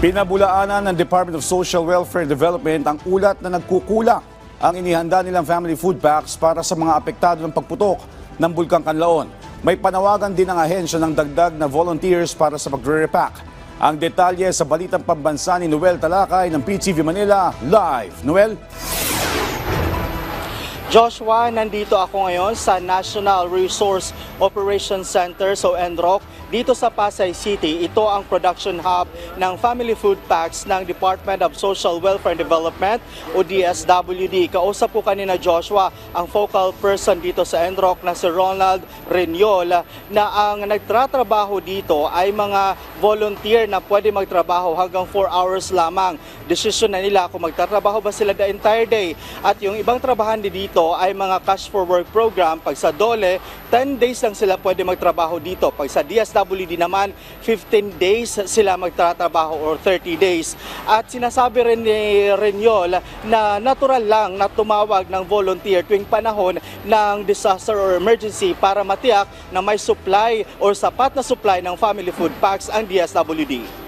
Pinabulaanan ng Department of Social Welfare and Development ang ulat na nagkukulang ang inihanda nilang family food packs para sa mga apektado ng pagputok ng Bulkang Kanlaon. May panawagan din ang ahensya ng dagdag na volunteers para sa pagre-repack. Ang detalye sa balitang pambansa ni Noel Talakay ng PTV Manila Live. Noel? Joshua, nandito ako ngayon sa National Resource Operations Center, so NROC, dito sa Pasay City. Ito ang production hub ng family food packs ng Department of Social Welfare and Development o DSWD. Kausap ko kanina, Joshua, ang focal person dito sa NROC na si Ronald Renyol, na ang nagtratrabaho dito ay mga volunteer na pwede magtrabaho hanggang 4 hours lamang. Desisyon na nila kung magtatrabaho ba sila the entire day. At yung ibang trabahan dito ay mga cash for work program. Pag sa DOLE, 10 days lang sila pwede magtrabaho dito. Pag sa DSWD naman, 15 days sila magtatrabaho or 30 days. At sinasabi rin ni Renyol na natural lang na tumawag ng volunteer tuwing panahon ng disaster or emergency para matiyak na may supply or sapat na supply ng family food packs ang DSWD.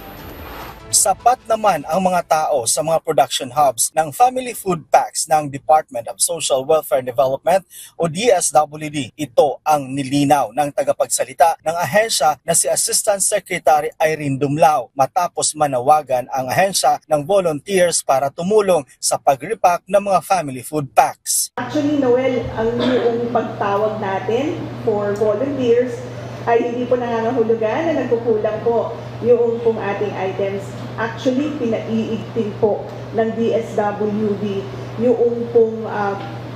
Sapat naman ang mga tao sa mga production hubs ng family food packs ng Department of Social Welfare and Development o DSWD. Ito ang nilinaw ng tagapagsalita ng ahensya na si Assistant Secretary Irene Dumlao matapos manawagan ang ahensya ng volunteers para tumulong sa pag-repack ng mga family food packs. Actually, Noel, ang yung pagtawag natin for volunteers ay hindi po nangangahulugan na nagkukulang po yung pong ating items. Actually, pinaiigting po ng DSWD yung pong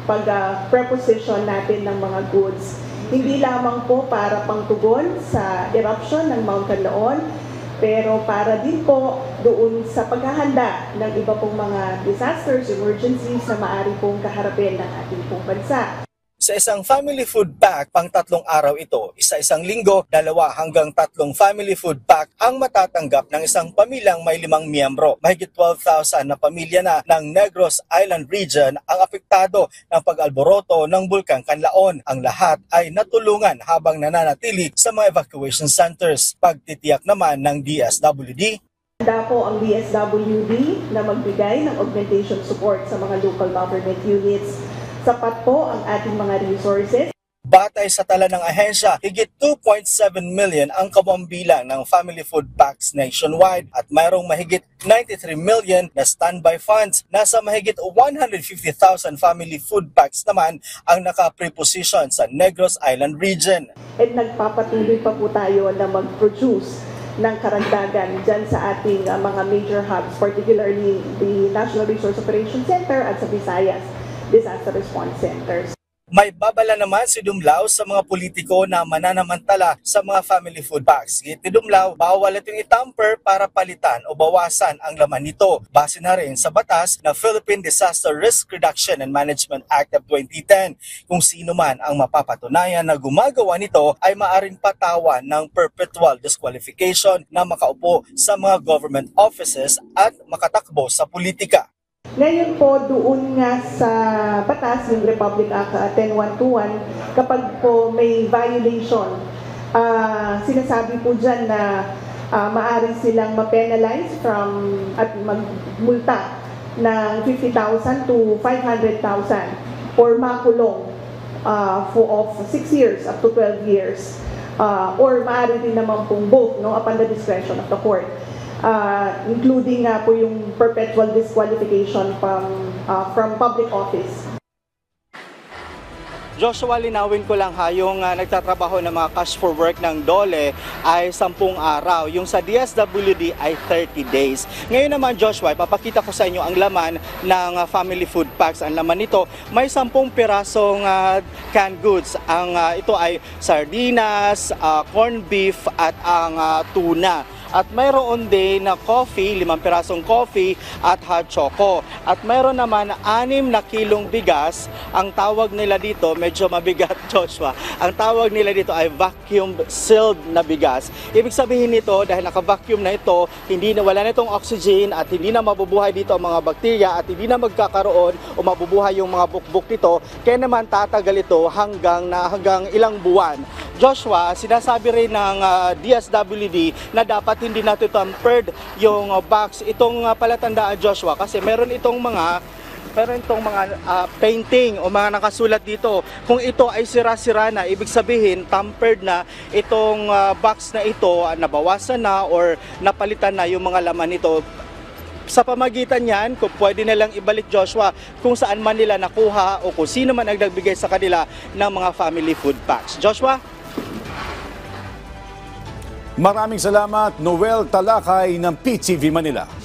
pag-preposition natin ng mga goods. Hindi lamang po para pangtugon sa eruption ng Mount Kanlaon, pero para din po doon sa paghahanda ng iba pong mga disasters, emergencies na maaari pong kaharapin ng ating pong bansa. Sa isang family food pack, pang 3 araw ito, isa-isang linggo, 2 hanggang 3 family food pack ang matatanggap ng isang pamilyang may 5 miyembro. Mahigit 12,000 na pamilya na ng Negros Island Region ang apektado ng pag-alboroto ng Bulkang Kanlaon. Ang lahat ay natulungan habang nananatili sa mga evacuation centers. Pagtitiyak naman ng DSWD, handa po ang DSWD na magbigay ng augmentation support sa mga local government units. Sapat po ang ating mga resources. Batay sa tala ng ahensya, higit 2.7 million ang kabambilang ng family food packs nationwide at mayroong mahigit 93 million na standby funds. Nasa mahigit 150,000 family food packs naman ang naka-preposition sa Negros Island Region. At nagpapatuloy pa po tayo na mag-produce ng karagdagan dyan sa ating mga major hubs, particularly the National Resource Operations Center at sa Visayas Disaster Response Centers. May babala naman si Dumlao sa mga politiko na mananamantala sa mga family food packs. Git ni Dumlao, bawal itong itamper para palitan o bawasan ang laman nito. Base na rin sa batas na Philippine Disaster Risk Reduction and Management Act of 2010. Kung sino man ang mapapatunayan na gumagawa nito ay maaring patawan ng perpetual disqualification na makaupo sa mga government offices at makatakbo sa politika. Ngayon po, doon nga sa batas, yung Republic Act 10121, kapag po may violation, sinasabi po dyan na maaari silang ma-penalize at magmulta ng 50,000 to 500,000 or makulong of 6 years up to 12 years. Or maaari din naman pong both, no, upon the discretion of the court. Including po yung perpetual disqualification from public office. Joshua, linawin ko lang yung nagtatrabaho ng mga cash for work ng DOLE ay 10 araw. Yung sa DSWD ay 30 days. Ngayon naman, Joshua, papakita ko sa inyo ang laman ng family food packs. Ang laman nito, may 10 pirasong canned goods. Ito ay sardinas, corned beef at ang tuna. At mayroon din na coffee, 5 pirasong coffee at hot choco. At mayroon naman 6 na kilong bigas. Ang tawag nila dito, medyo mabigat, Joshua. Ang tawag nila dito ay vacuum sealed na bigas. Ibig sabihin nito, dahil naka-vacuum na ito, wala na itong oxygen at hindi na mabubuhay dito ang mga bakterya at hindi na magkakaroon o mabubuhay yung mga bukbuk nito. Kaya naman tatagal ito hanggang ilang buwan. Joshua, sinasabi rin ng DSWD na dapat at hindi natin tampered yung box. Itong palatandaan, Joshua, kasi meron itong mga painting o mga nakasulat dito. Kung ito ay sira-sira na, ibig sabihin tampered na itong box na ito, nabawasan na or napalitan na yung mga laman nito. Sa pamagitan yan, kung pwede nilang ibalik, Joshua, kung saan man nila nakuha o kung sino man ang nagbigay sa kanila ng mga family food packs. Joshua? Maraming salamat, Noel Talakay ng PTV Manila.